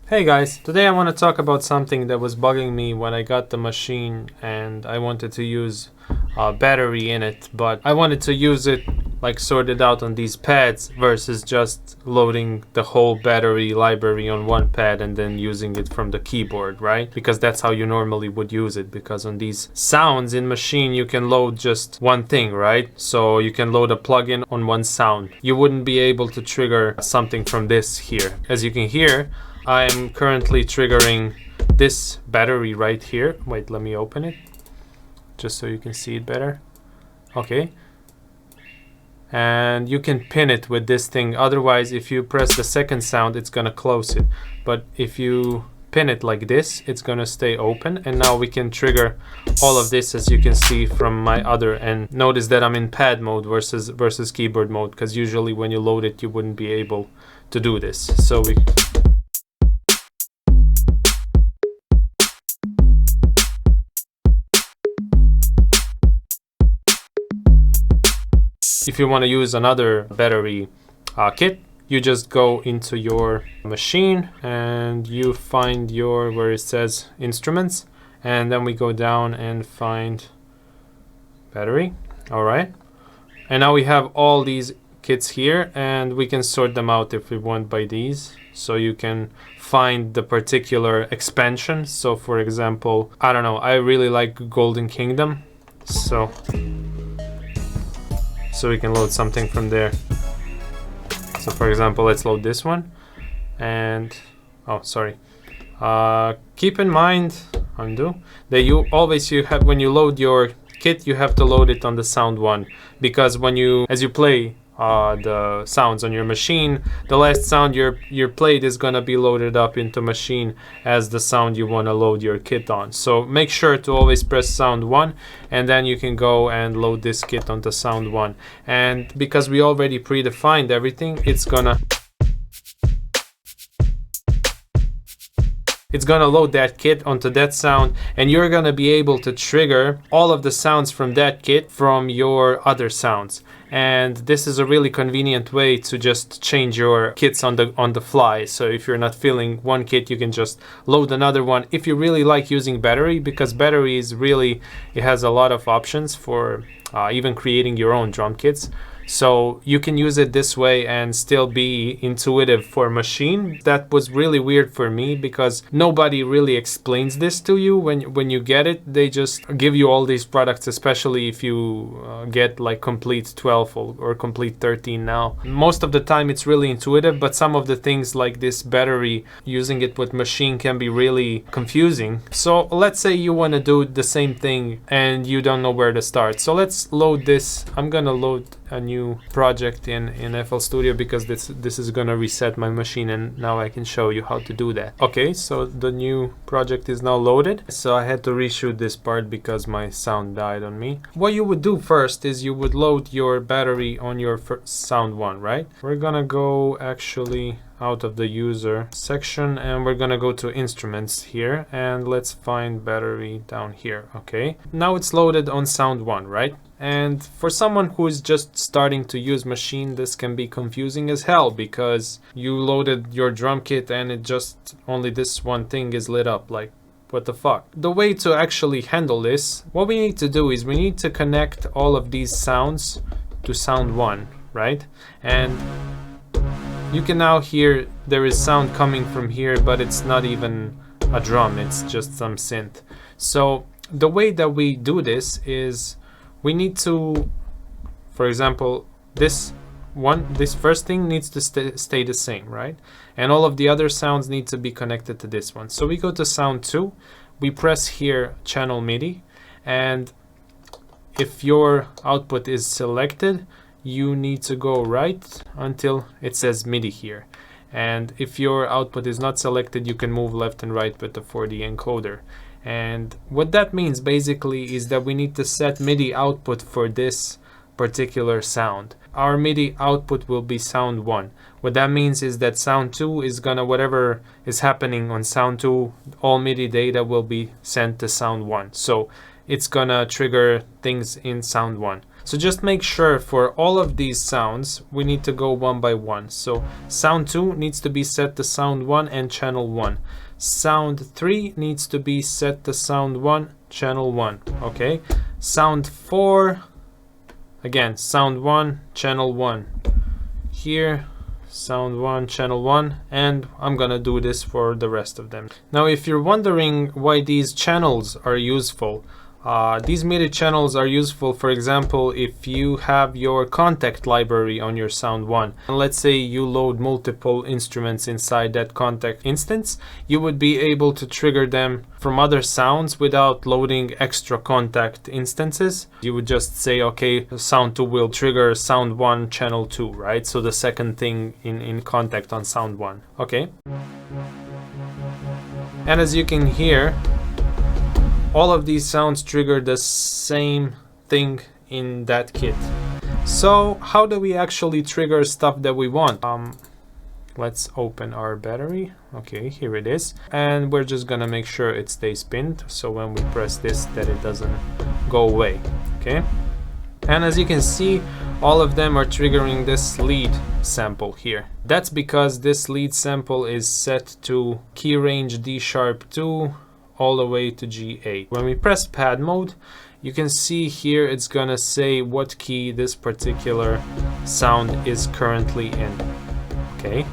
Hey guys, today I want to talk about something that was bugging me when I got the machine and I wanted to use a battery in it, but I wanted to use it like sorted out on these pads versus just loading the whole battery library on one pad and then using it from the keyboard, right? Because that's how you normally would use it, because on these sounds in Maschine you can load just one thing, right? So you can load a plugin on one sound. You wouldn't be able to trigger something from this here. As you can hear, I'm currently triggering this battery right here. Wait, let me open it just so you can see it better. Okay. And you can pin it with this thing. Otherwise, if you press the second sound, it's gonna close it. But if you pin it like this, it's gonna stay open. And now we can trigger all of this, as you can see from my other end. Notice that I'm in pad mode versus keyboard mode, because usually when you load it, you wouldn't be able to do this. So if you want to use another battery kit, you just go into your machine and you find your, where it says instruments, and then we go down and find battery. All right, and now we have all these kits here, and we can sort them out if we want by these. So you can find the particular expansion. So for example, I don't know, I really like Golden Kingdom, so we can load something from there. So for example, let's load this one. And oh, sorry, keep in mind, undo, that you have, when you load your kit, you have to load it on the sound one, because when you, as you play the sounds on your machine, the last sound you played is gonna be loaded up into Maschine as the sound you want to load your kit on. So make sure to always press sound 1, and then you can go and load this kit onto sound 1. And because we already predefined everything, it's gonna load that kit onto that sound, and you're gonna be able to trigger all of the sounds from that kit from your other sounds. And this is a really convenient way to just change your kits on the fly. So if you're not feeling one kit, you can just load another one. If you really like using battery, because battery is really, it has a lot of options for even creating your own drum kits. So you can use it this way and still be intuitive for Maschine. That was really weird for me, because nobody really explains this to you when you get it. They just give you all these products, especially if you get like complete 12 or complete 13 now. Most of the time it's really intuitive, but some of the things like this battery, using it with Maschine can be really confusing. So let's say you want to do the same thing and you don't know where to start. So let's load this. I'm gonna load a new project in FL Studio, because this is gonna reset my machine, and now I can show you how to do that. Okay, so the new project is now loaded. So I had to reshoot this part because my sound died on me. What you would do first is you would load your battery on your sound 1, right? We're gonna go actually out of the user section, and we're gonna go to instruments here, and let's find battery down here. Okay, now it's loaded on sound 1, right? And for someone who is just starting to use Maschine, this can be confusing as hell, because you loaded your drum kit and it just only this one thing is lit up. Like, what the fuck? The way to actually handle this, what we need to do is we need to connect all of these sounds to sound 1, right? And you can now hear there is sound coming from here, but it's not even a drum, it's just some synth. So the way that we do this is we need to, for example, this first thing needs to stay the same, right? And all of the other sounds need to be connected to this one. So we go to sound 2, we press here channel MIDI, and if your output is selected, you need to go right until it says MIDI here. And if your output is not selected, you can move left and right with the 4D encoder. And what that means basically is that we need to set MIDI output for this particular sound. Our MIDI output will be sound 1. What that means is that sound 2 is gonna, whatever is happening on sound 2, all MIDI data will be sent to sound 1. So it's gonna trigger things in sound 1. So just make sure for all of these sounds, we need to go one by one. So sound 2 needs to be set to sound 1 and channel 1. Sound 3 needs to be set to sound 1, channel 1. Okay. Sound 4, again, sound 1, channel 1. Here, sound 1, channel 1, and I'm gonna do this for the rest of them. Now, if you're wondering why these channels are useful, these MIDI channels are useful, for example, if you have your contact library on your sound 1. And let's say you load multiple instruments inside that contact instance, you would be able to trigger them from other sounds without loading extra contact instances. You would just say, okay, sound 2 will trigger sound 1, channel 2, right? So the second thing in contact on sound 1. Okay. And as you can hear, all of these sounds trigger the same thing in that kit. So how do we actually trigger stuff that we want? Let's open our battery. Okay, here it is. And we're just gonna make sure it stays pinned, so when we press this, that it doesn't go away. Okay. And as you can see, all of them are triggering this lead sample here. That's because this lead sample is set to key range D#2 all the way to G8. When we press pad mode, you can see here it's gonna say what key this particular sound is currently in. Okay,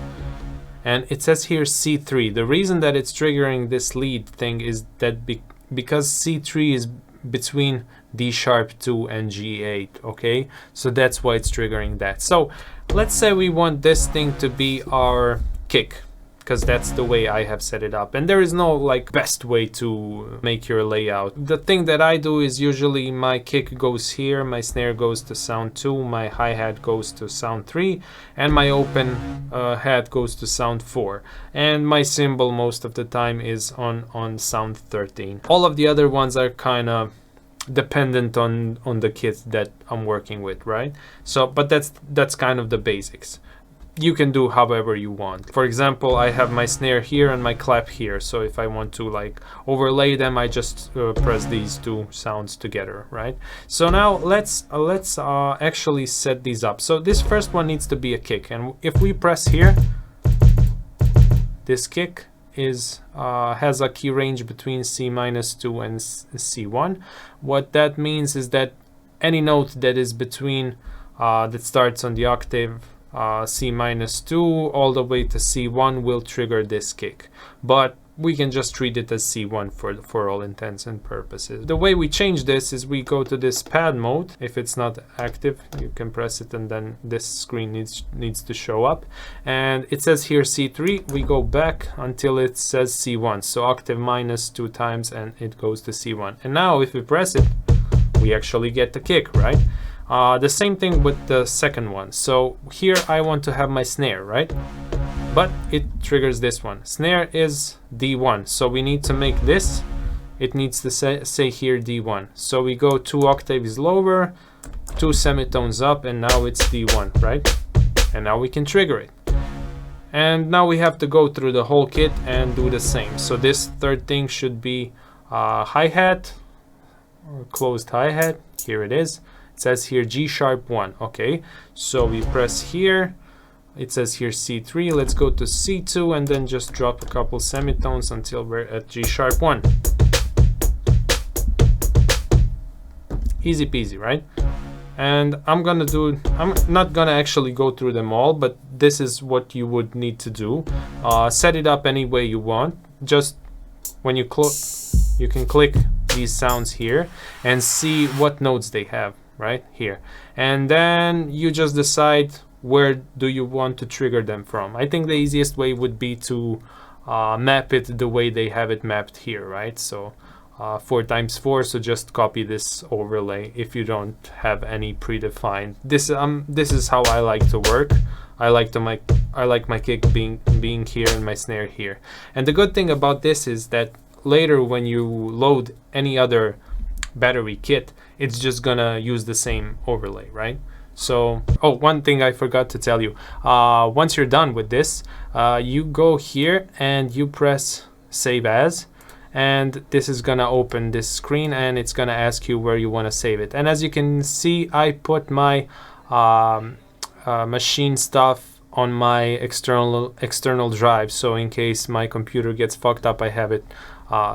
and it says here C3. The reason that it's triggering this lead thing is that because C3 is between D#2 and G8. Okay, so that's why it's triggering that. So let's say we want this thing to be our kick, because that's the way I have set it up, and there is no like best way to make your layout. The thing that I do is usually my kick goes here, my snare goes to sound 2, my hi-hat goes to sound 3, and my open hat goes to sound 4, and my cymbal most of the time is on sound 13. All of the other ones are kind of dependent on the kit that I'm working with, right? So but that's kind of the basics. You can do however you want. For example, I have my snare here and my clap here, so if I want to like overlay them, I just press these two sounds together, right? So now let's actually set these up. So this first one needs to be a kick, and if we press here, this kick is has a key range between C-2 and C1. What that means is that any note that is between that starts on the octave C-2 all the way to C1 will trigger this kick, but we can just treat it as C1 for all intents and purposes. The way we change this is we go to this pad mode. If it's not active, you can press it and then this screen needs to show up, and it says here C3. We go back until it says C1, so octave minus 2 times and it goes to C1, and now if we press it, we actually get the kick, right? The same thing with the second one. So here I want to have my snare, right? But it triggers this one. Snare is D1, so we need to make this, it needs to say here D1. So we go 2 octaves lower, 2 semitones up, and now it's D1, right? And now we can trigger it. And now we have to go through the whole kit and do the same. So this third thing should be hi-hat, or closed hi-hat. Here it is. It says here G#1. Okay, so we press here, it says here C3. Let's go to C2 and then just drop a couple semitones until we're at G#1. Easy peasy, right? And I'm not gonna actually go through them all, but this is what you would need to do. Set it up any way you want. Just when you close, you can click these sounds here and see what notes they have right here, and then you just decide where do you want to trigger them from. I think the easiest way would be to map it the way they have it mapped here, right? So 4 times 4, so just copy this overlay if you don't have any predefined. This is how I like to work. I like my kick being here and my snare here. And the good thing about this is that later when you load any other battery kit, it's just gonna use the same overlay, right? So, oh, one thing I forgot to tell you. Once you're done with this, you go here and you press Save As, and this is gonna open this screen and it's gonna ask you where you want to save it. And as you can see, I put my Maschine stuff on my external drive, so in case my computer gets fucked up, I have it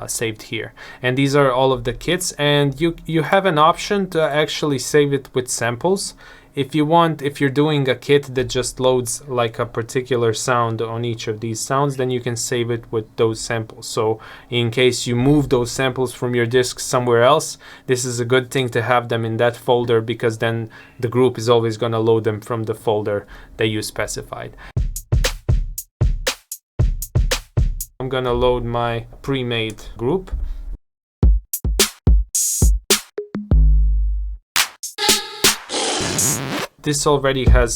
saved here. And these are all of the kits, and you have an option to actually save it with samples. If you want, if you're doing a kit that just loads like a particular sound on each of these sounds, then you can save it with those samples. So in case you move those samples from your disk somewhere else, this is a good thing to have them in that folder, because then the group is always going to load them from the folder that you specified. I'm going to load my pre-made group. This already has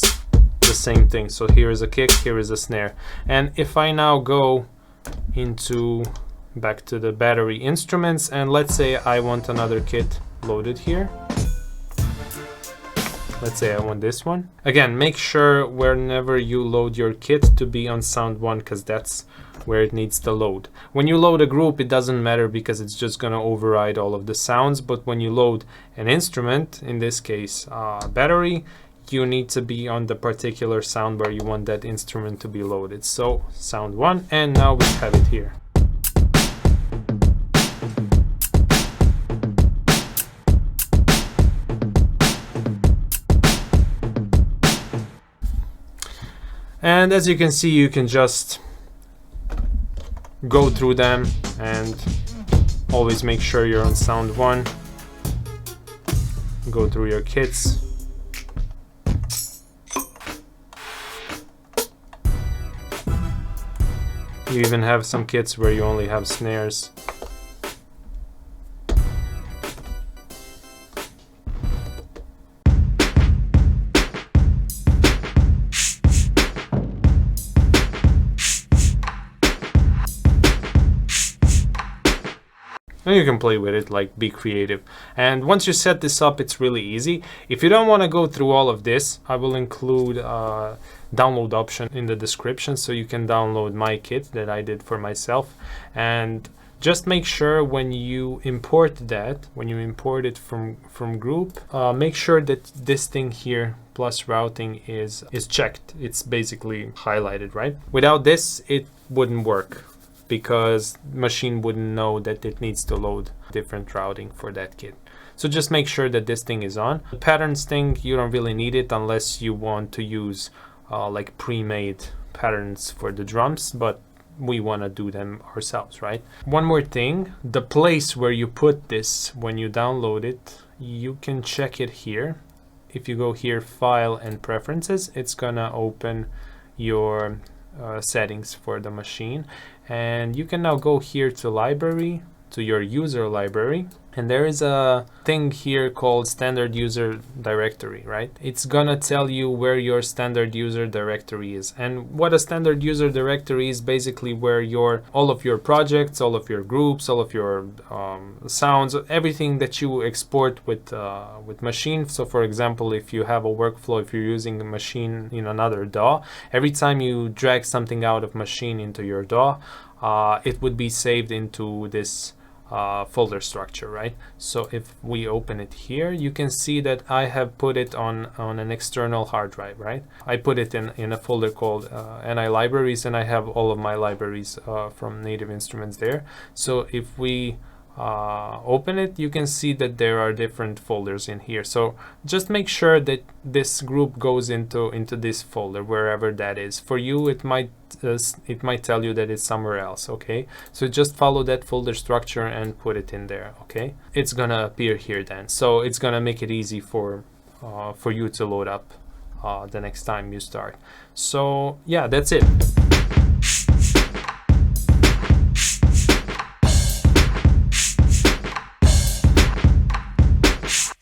the same thing. So here is a kick, here is a snare. And if I now go back to the battery instruments, and let's say I want another kit loaded here. Let's say I want this one. Again, make sure whenever you load your kit to be on sound 1, because that's where it needs to load. When you load a group, it doesn't matter because it's just going to override all of the sounds. But when you load an instrument, in this case battery, you need to be on the particular sound where you want that instrument to be loaded. So sound 1, and now we have it here. And as you can see, you can just go through them and always make sure you're on sound 1. Go through your kits. You even have some kits where you only have snares. And you can play with it, like be creative. And once you set this up, it's really easy. If you don't want to go through all of this, I will include a download option in the description, so you can download my kit that I did for myself. And just make sure when you import it from group, make sure that this thing here plus routing is checked. It's basically highlighted, right? Without this, it wouldn't work, because Maschine wouldn't know that it needs to load different routing for that kit. So just make sure that this thing is on. The patterns thing, you don't really need it unless you want to use like pre-made patterns for the drums, but we want to do them ourselves, right? One more thing, the place where you put this when you download it, you can check it here. If you go here, File and Preferences, it's gonna open your settings for the Maschine, and you can now go here to Library, to your user library, and there is a thing here called Standard User Directory, right? It's gonna tell you where your standard user directory is. And what a standard user directory is basically where all of your projects, all of your groups, all of your sounds, everything that you export with Maschine. So for example, if you have a workflow, if you're using a Maschine in another DAW, every time you drag something out of Maschine into your DAW, it would be saved into this folder structure, right? So if we open it here, you can see that I have put it on an external hard drive, right? I put it in a folder called NI libraries, and I have all of my libraries from Native Instruments there. So if we open it, you can see that there are different folders in here. So just make sure that this group goes into this folder, wherever that is. For you, it might tell you that it's somewhere else. Okay, so just follow that folder structure and put it in there. Okay, it's gonna appear here then, so it's gonna make it easy for you to load up the next time you start. So yeah, that's it.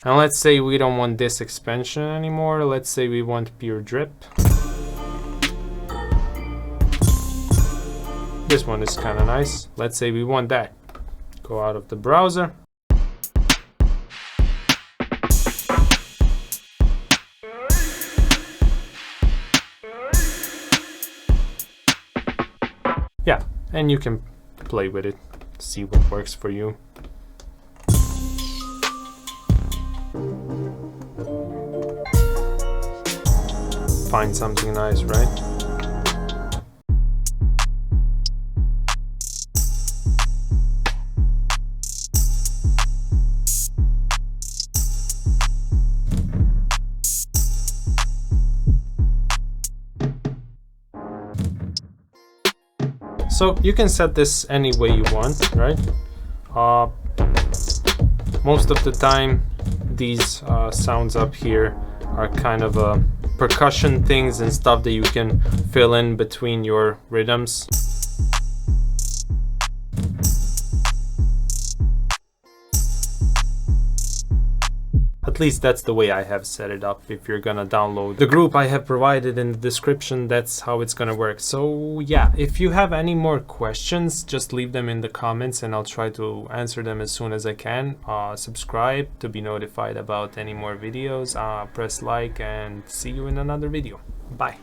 And let's say we don't want this expansion anymore. Let's say we want pure drip. This one is kind of nice. Let's say we want that. Go out of the browser. Yeah, and you can play with it. see what works for you. Find something nice, right? So you can set this any way you want, right? Most of the time, these sounds up here are kind of percussion things and stuff that you can fill in between your rhythms. At least that's the way I have set it up. If you're gonna download the group I have provided in the description, that's how it's gonna work. So yeah, if you have any more questions, just leave them in the comments and I'll try to answer them as soon as I can. Subscribe to be notified about any more videos. Press like and see you in another video. Bye.